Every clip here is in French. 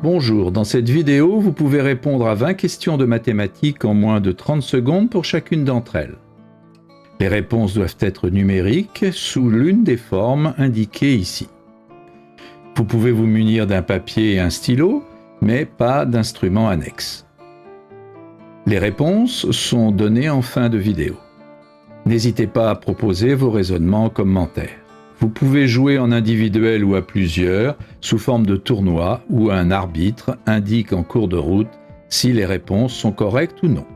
Bonjour, dans cette vidéo, vous pouvez répondre à 20 questions de mathématiques en moins de 30 secondes pour chacune d'entre elles. Les réponses doivent être numériques sous l'une des formes indiquées ici. Vous pouvez vous munir d'un papier et un stylo, mais pas d'instrument annexe. Les réponses sont données en fin de vidéo. N'hésitez pas à proposer vos raisonnements en commentaire. Vous pouvez jouer en individuel ou à plusieurs, sous forme de tournoi, où un arbitre indique en cours de route si les réponses sont correctes ou non.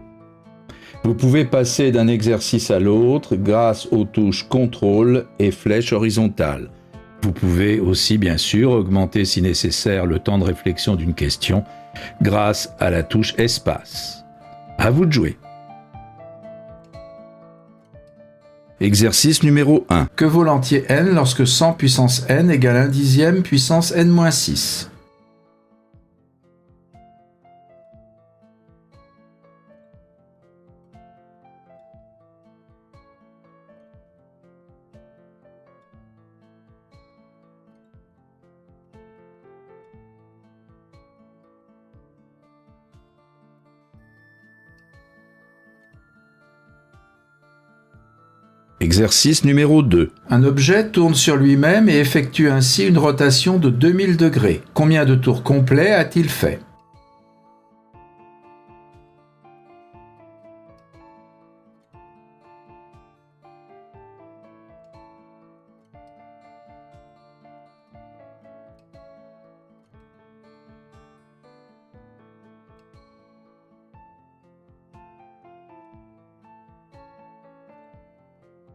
Vous pouvez passer d'un exercice à l'autre grâce aux touches contrôle et flèche horizontale. Vous pouvez aussi bien sûr augmenter si nécessaire le temps de réflexion d'une question grâce à la touche espace. À vous de jouer. Exercice numéro 1. Que vaut l'entier n lorsque 100 puissance n égale 1 dixième puissance n-6? Exercice numéro 2. Un objet tourne sur lui-même et effectue ainsi une rotation de 2000 degrés. Combien de tours complets a-t-il fait?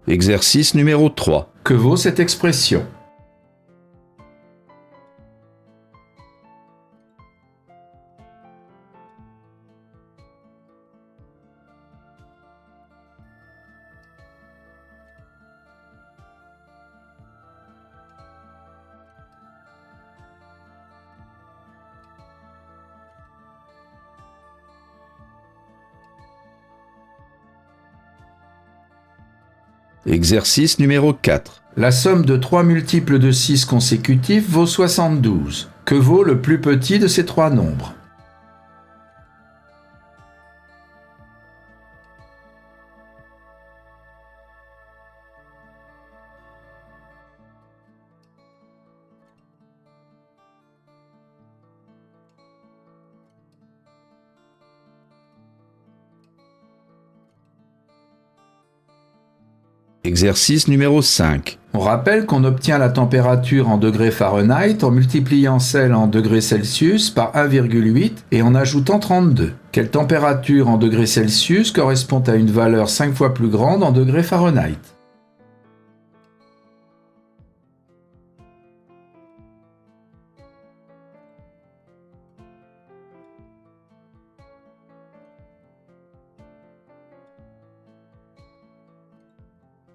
Exercice numéro 3. Que vaut cette expression? Exercice numéro 4. La somme de 3 multiples de 6 consécutifs vaut 72. Que vaut le plus petit de ces trois nombres? Exercice numéro 5. On rappelle qu'on obtient la température en degrés Fahrenheit en multipliant celle en degrés Celsius par 1,8 et en ajoutant 32. Quelle température en degrés Celsius correspond à une valeur 5 fois plus grande en degrés Fahrenheit?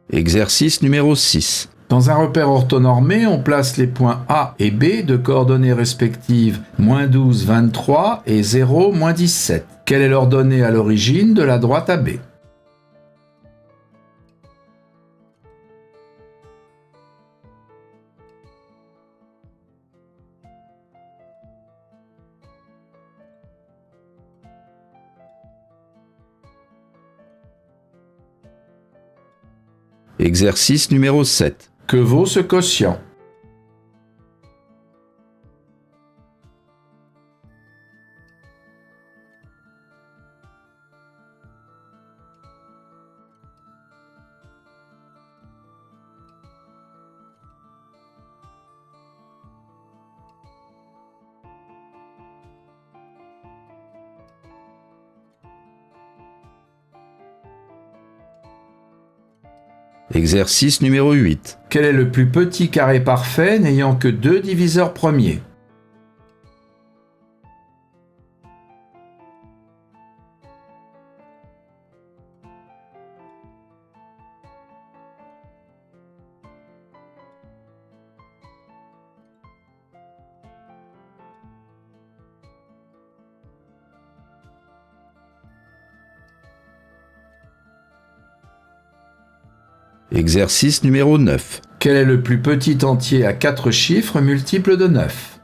Exercice numéro 6. Dans un repère orthonormé, on place les points A et B de coordonnées respectives -12, 23 et 0, -17. Quelle est l'ordonnée à l'origine de la droite AB? Exercice numéro 7. Que vaut ce quotient? Exercice numéro 8. Quel est le plus petit carré parfait n'ayant que 2 diviseurs premiers? Exercice numéro 9. Quel est le plus petit entier à 4 chiffres multiples de 9?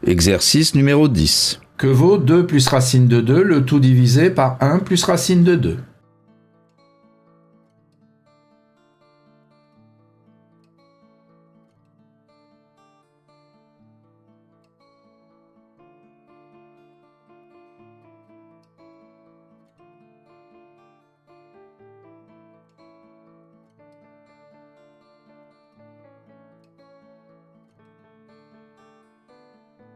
Exercice numéro 10. Que vaut 2 plus racine de 2, le tout divisé par 1 plus racine de 2?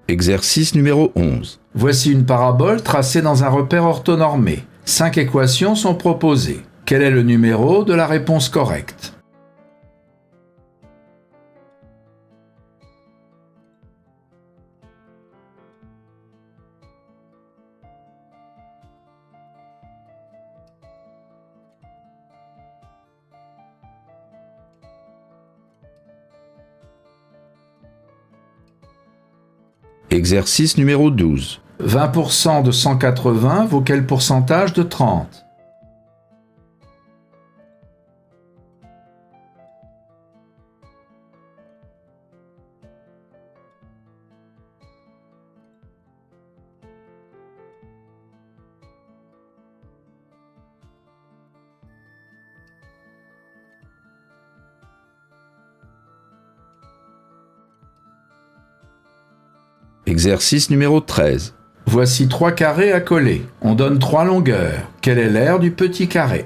Exercice numéro 11. Voici une parabole tracée dans un repère orthonormé. 5 équations sont proposées. Quel est le numéro de la réponse correcte? Exercice numéro 12. 20% de 180 vaut quel pourcentage de 30? Exercice numéro 13. Voici 3 carrés à coller. On donne 3 longueurs. Quel est l'aire du petit carré?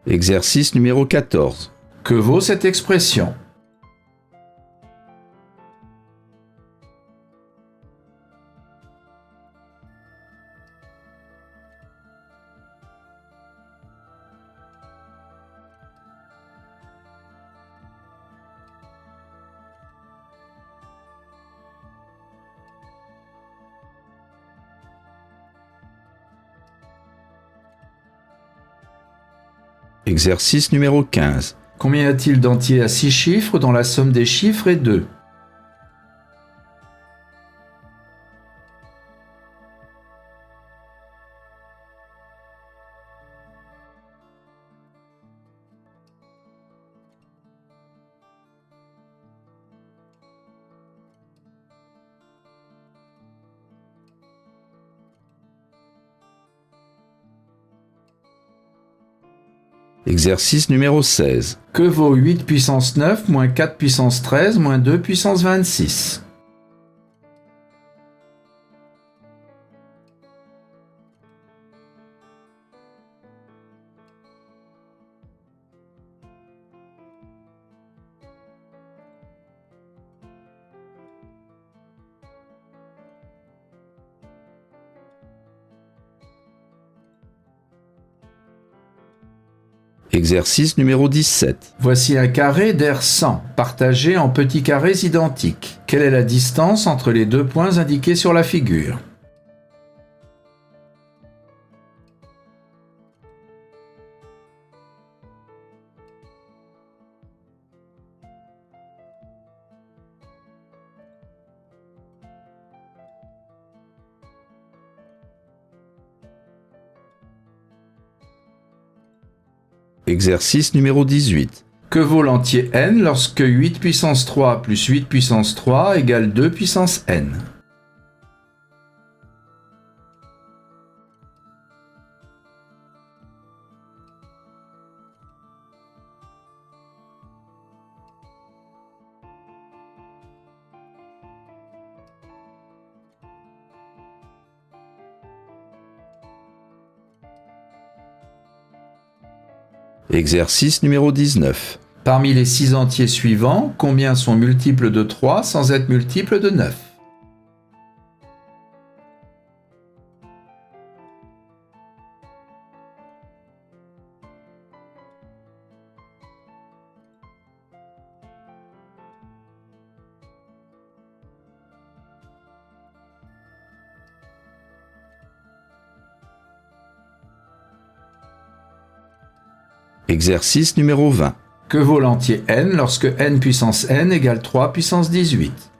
Exercice numéro 14. Que vaut cette expression? Exercice numéro 15. Combien y a-t-il d'entiers à 6 chiffres dont la somme des chiffres est 2? Exercice numéro 16. Que vaut 8 puissance 9 moins 4 puissance 13 moins 2 puissance 26? Exercice numéro 17. Voici un carré d'aire 100, partagé en petits carrés identiques. Quelle est la distance entre les deux points indiqués sur la figure? Exercice numéro 18. Que vaut l'entier n lorsque 8 puissance 3 plus 8 puissance 3 égale 2 puissance n? Exercice numéro 19. Parmi les 6 entiers suivants, combien sont multiples de 3 sans être multiples de 9? Exercice numéro 20. Que vaut l'entier n lorsque n puissance n égale 3 puissance 18?